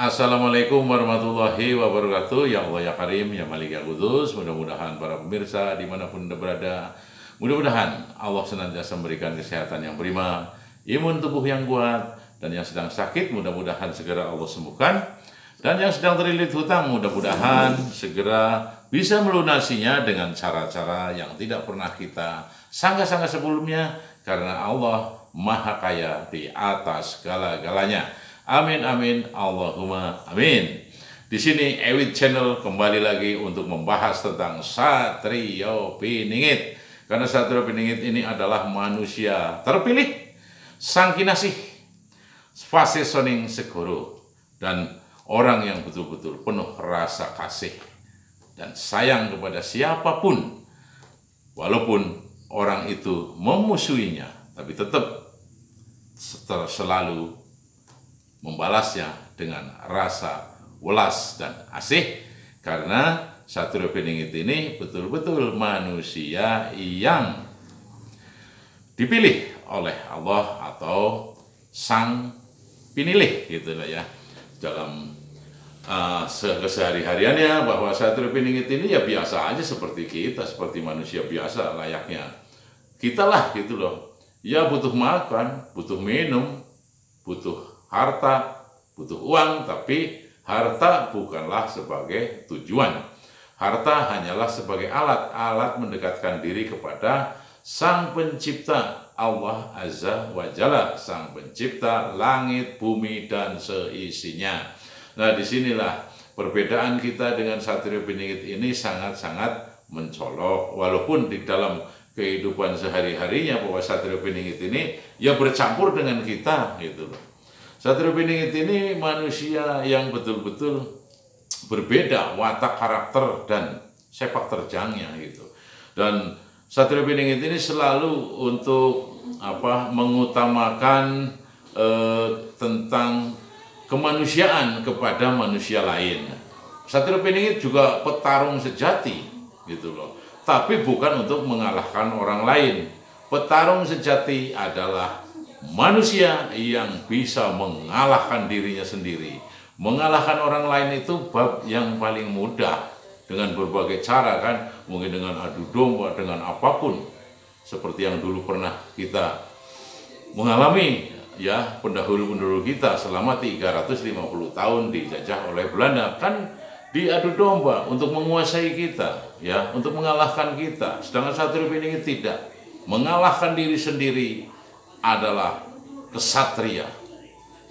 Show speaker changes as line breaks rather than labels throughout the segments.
Assalamualaikum warahmatullahi wabarakatuh. Ya Allah ya Karim, ya Malik ya Kudus. Mudah-mudahan para pemirsa dimanapun Anda berada, mudah-mudahan Allah senantiasa memberikan kesehatan yang prima, imun tubuh yang kuat, dan yang sedang sakit mudah-mudahan segera Allah sembuhkan, dan yang sedang terlilit hutang mudah-mudahan segera bisa melunasinya dengan cara-cara yang tidak pernah kita sangka-sangka sebelumnya, karena Allah Maha Kaya di atas segala-galanya. Amin, amin, Allahumma amin. Di sini Ewit Channel kembali lagi untuk membahas tentang Satrio Piningit. Karena Satrio Piningit ini adalah manusia terpilih, sang kinasih, fase soning segoro, dan orang yang betul-betul penuh rasa kasih dan sayang kepada siapapun. Walaupun orang itu memusuhinya, tapi tetap selalu membalasnya dengan rasa welas dan asih, karena Satrio Piningit ini betul-betul manusia yang dipilih oleh Allah atau sang pinilih gitu lah ya, dalam kesehari-hariannya, bahwa Satrio Piningit ini ya biasa aja seperti kita, seperti manusia biasa layaknya kita lah gitu loh. Ya butuh makan, butuh minum, butuh harta, butuh uang, tapi harta bukanlah sebagai tujuan. Harta hanyalah sebagai alat mendekatkan diri kepada Sang Pencipta, Allah Azza wa Jalla, Sang Pencipta langit, bumi, dan seisinya. Nah, disinilah perbedaan kita dengan Satrio Piningit ini sangat-sangat mencolok. Walaupun di dalam kehidupan sehari-harinya bahwa Satrio Piningit ini ya bercampur dengan kita gitu loh. Satrio Piningit ini manusia yang betul-betul berbeda watak, karakter, dan sepak terjangnya gitu. Dan Satrio Piningit ini selalu untuk mengutamakan tentang kemanusiaan kepada manusia lain. Satrio Piningit juga petarung sejati gitu loh. Tapi bukan untuk mengalahkan orang lain. Petarung sejati adalah manusia yang bisa mengalahkan dirinya sendiri. Mengalahkan orang lain itu bab yang paling mudah, dengan berbagai cara kan, mungkin dengan adu domba, dengan apapun, seperti yang dulu pernah kita mengalami ya, pendahulu-pendahulu kita selama 350 tahun dijajah oleh Belanda, kan diadu domba untuk menguasai kita ya, untuk mengalahkan kita. Sedangkan Satrio Piningit tidak. Mengalahkan diri sendiri adalah kesatria.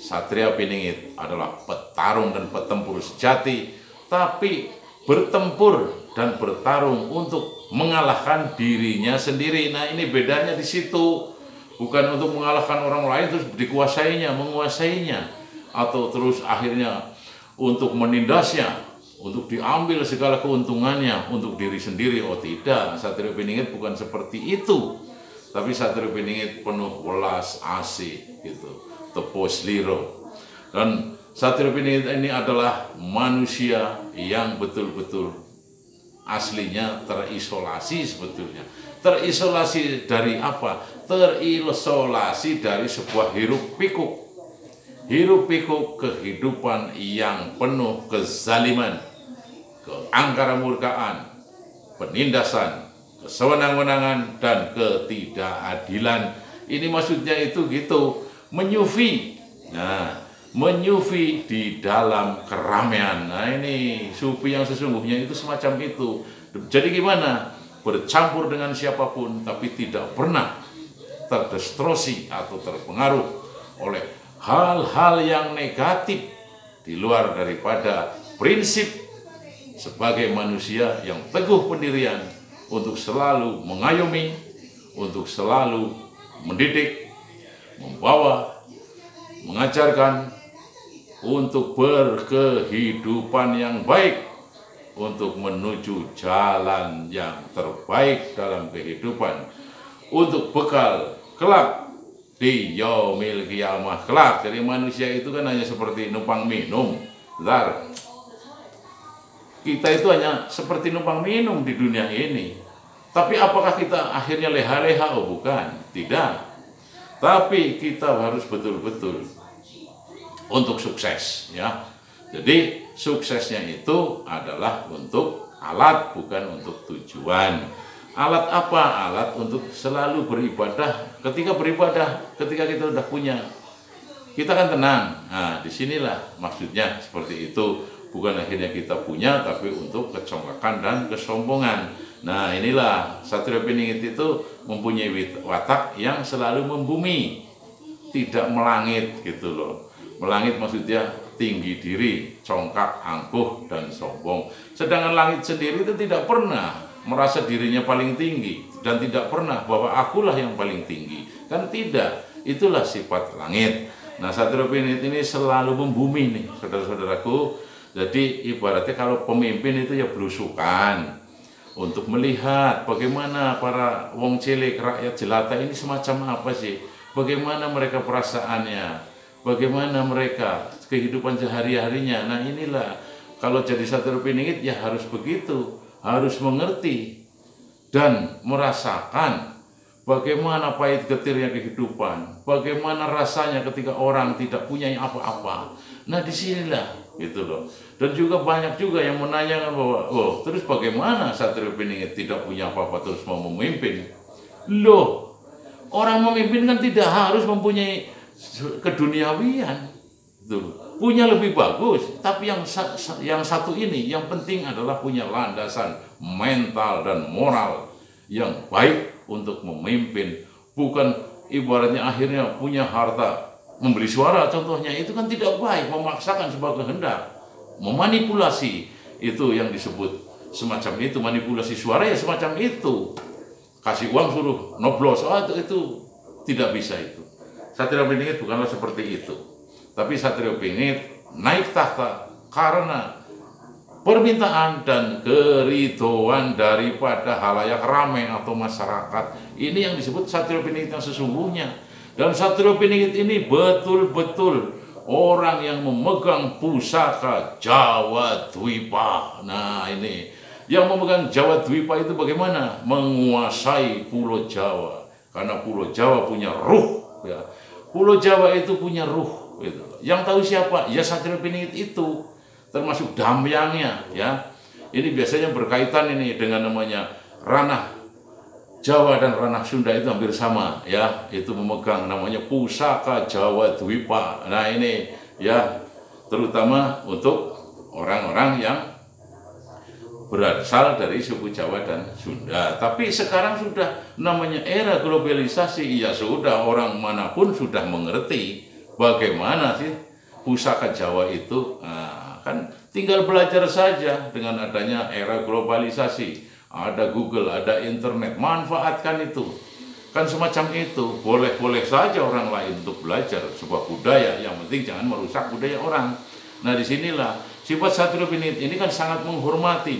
Satria Piningit adalah petarung dan petempur sejati, tapi bertempur dan bertarung untuk mengalahkan dirinya sendiri. Nah, ini bedanya di situ. Bukan untuk mengalahkan orang lain terus dikuasainya, menguasainya, atau terus akhirnya untuk menindasnya, untuk diambil segala keuntungannya untuk diri sendiri. Oh tidak, Satrio Piningit bukan seperti itu. Tapi Satrio Piningit penuh welas asih gitu, tepos liro. Dan Satrio Piningit ini adalah manusia yang betul-betul aslinya terisolasi sebetulnya. Terisolasi dari apa? Terisolasi dari sebuah hiruk pikuk. Hiruk pikuk kehidupan yang penuh kezaliman, keangkara-murkaan, penindasan, kesewenang-wenangan, dan ketidakadilan. Ini maksudnya itu gitu, menyufi. Nah, menyufi di dalam keramaian. Nah, ini sufi yang sesungguhnya itu semacam itu. Jadi gimana? Bercampur dengan siapapun, tapi tidak pernah terdistorsi atau terpengaruh oleh hal-hal yang negatif di luar daripada prinsip sebagai manusia yang teguh pendirian, untuk selalu mengayomi, untuk selalu mendidik, membawa, mengajarkan, untuk berkehidupan yang baik, untuk menuju jalan yang terbaik dalam kehidupan, untuk bekal kelak di yaumil qiyamah kelak. Jadi manusia itu kan hanya seperti numpang minum. Bentar. Kita itu hanya seperti numpang minum di dunia ini. Tapi apakah kita akhirnya leha-leha? Oh bukan, tidak. Tapi kita harus betul-betul untuk sukses ya. Jadi suksesnya itu adalah untuk alat, bukan untuk tujuan. Alat apa? Alat untuk selalu beribadah. Ketika beribadah, ketika kita sudah punya, kita kan tenang. Nah, disinilah maksudnya seperti itu. Bukan akhirnya kita punya, tapi untuk kecongkakan dan kesombongan. Nah, inilah Satrio Piningit itu mempunyai watak yang selalu membumi, tidak melangit gitu loh. Melangit maksudnya tinggi diri, congkak, angkuh, dan sombong. Sedangkan langit sendiri itu tidak pernah merasa dirinya paling tinggi dan tidak pernah bahwa akulah yang paling tinggi. Kan tidak, itulah sifat langit. Nah, Satrio Piningit ini selalu membumi nih, saudara-saudaraku. Jadi ibaratnya kalau pemimpin itu ya belusukan untuk melihat bagaimana para wong cilik, rakyat jelata ini semacam apa sih, bagaimana mereka perasaannya, bagaimana mereka kehidupan sehari-harinya. Nah, inilah kalau jadi Satrio Piningit ya harus begitu, harus mengerti dan merasakan bagaimana pahit getirnya kehidupan, bagaimana rasanya ketika orang tidak punya apa-apa. Nah, disinilah gitu loh. Dan juga banyak juga yang menanyakan bahwa, oh, terus bagaimana Satrio Piningit tidak punya apa-apa terus mau memimpin? Loh, orang memimpin kan tidak harus mempunyai keduniawian, gitu. Punya lebih bagus, tapi yang satu ini, yang penting adalah punya landasan mental dan moral yang baik untuk memimpin. Bukan ibaratnya akhirnya punya harta, membeli suara contohnya, itu kan tidak baik, memaksakan sebuah kehendak, memanipulasi, itu yang disebut semacam itu, manipulasi suara ya semacam itu. Kasih uang suruh noblos, itu tidak bisa itu. Satrio Piningit bukanlah seperti itu. Tapi Satrio Piningit naik tahta karena permintaan dan keridhaan daripada halayak ramai atau masyarakat. Ini yang disebut Satrio Piningit yang sesungguhnya. Dan Satrio Piningit ini betul-betul orang yang memegang pusaka Jawa Dwipa. Nah, ini yang memegang Jawa Dwipa itu bagaimana? Menguasai Pulau Jawa. Karena Pulau Jawa punya ruh, ya. Pulau Jawa itu punya ruh, gitu. Yang tahu siapa? Ya Satrio Piningit itu, termasuk damyangnya, ya. Ini biasanya berkaitan ini dengan namanya ranah Jawa dan ranah Sunda itu hampir sama, ya. Itu memegang namanya pusaka Jawa Dwipa. Nah, ini ya terutama untuk orang-orang yang berasal dari suku Jawa dan Sunda. Tapi sekarang sudah namanya era globalisasi, ya sudah orang manapun sudah mengerti bagaimana sih pusaka Jawa itu. Nah, kan tinggal belajar saja dengan adanya era globalisasi. Ada Google, ada internet, manfaatkan itu. Kan semacam itu, boleh-boleh saja orang lain untuk belajar sebuah budaya, yang penting jangan merusak budaya orang. Nah, disinilah sifat Satrio Piningit ini kan sangat menghormati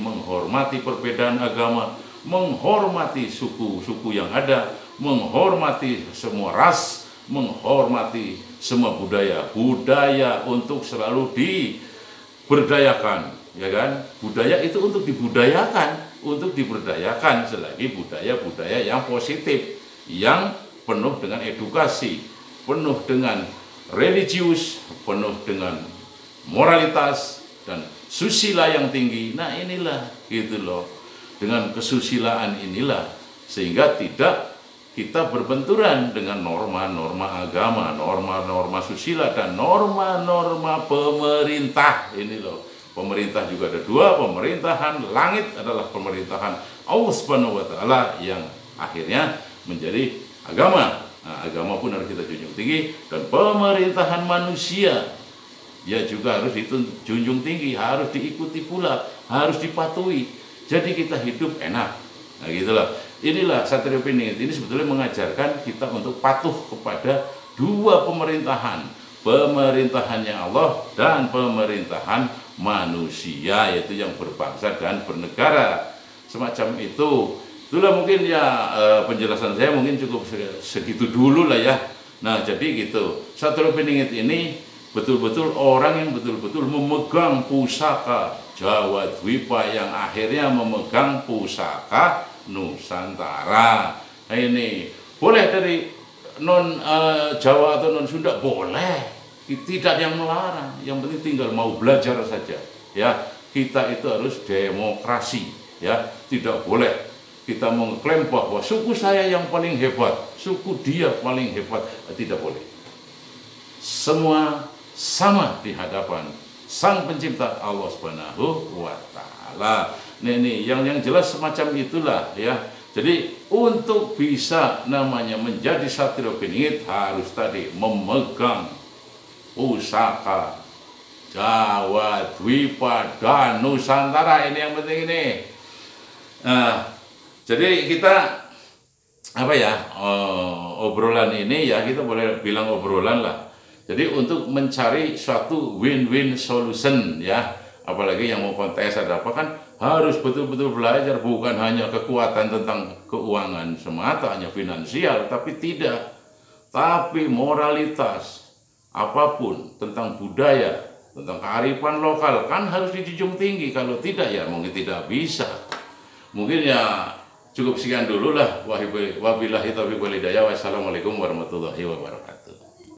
perbedaan agama, menghormati suku-suku yang ada, menghormati semua ras, menghormati semua budaya untuk selalu diberdayakan, ya kan? Budaya itu untuk diberdayakan selagi budaya-budaya yang positif, yang penuh dengan edukasi, penuh dengan religius, penuh dengan moralitas dan susila yang tinggi. Nah, inilah gitu loh. Dengan kesusilaan inilah sehingga tidak kita berbenturan dengan norma-norma agama, norma-norma susila dan norma-norma pemerintah. Ini loh. Pemerintah juga ada dua, pemerintahan langit adalah pemerintahan Allah Subhanahu wa Ta'ala yang akhirnya menjadi agama. Nah, agama pun harus kita junjung tinggi, dan pemerintahan manusia ya juga harus dijunjung tinggi, harus diikuti pula, harus dipatuhi. Jadi kita hidup enak. Nah, gitulah. Inilah Satrio Piningit ini sebetulnya mengajarkan kita untuk patuh kepada dua pemerintahan, pemerintahannya Allah dan pemerintahan manusia, yaitu yang berbangsa dan bernegara. Semacam itu. Itulah mungkin ya penjelasan saya mungkin cukup segitu dulu lah ya. Nah, jadi gitu. Satrio Piningit ini betul-betul orang yang betul-betul memegang pusaka Jawa Dwipa, yang akhirnya memegang pusaka Nusantara. Nah, ini boleh dari non Jawa atau non Sunda boleh, tidak ada yang melarang, yang penting tinggal mau belajar saja. Ya, kita itu harus demokrasi, ya, tidak boleh kita mengklaim bahwa suku saya yang paling hebat, suku dia paling hebat, tidak boleh. Semua sama di hadapan Sang Pencipta Allah Subhanahu wa Ta'ala. Ini yang jelas semacam itulah, ya. Jadi untuk bisa namanya menjadi Satrio Piningit harus tadi memegang pusaka Jawa, Dwipa, Nusantara, ini yang penting ini. Jadi kita obrolan ini ya kita boleh bilang obrolan lah. Jadi untuk mencari suatu win-win solution ya, apalagi yang mau kontes ada apa kan harus betul-betul belajar, bukan hanya kekuatan tentang keuangan semata, hanya finansial, tapi tidak. Tapi moralitas, apapun tentang budaya, tentang kearifan lokal kan harus dijunjung tinggi. Kalau tidak ya mungkin tidak bisa. Mungkin ya cukup sekian dulu lah. Wabillahi taufiq wal hidayah. Wassalamualaikum warahmatullahi wabarakatuh.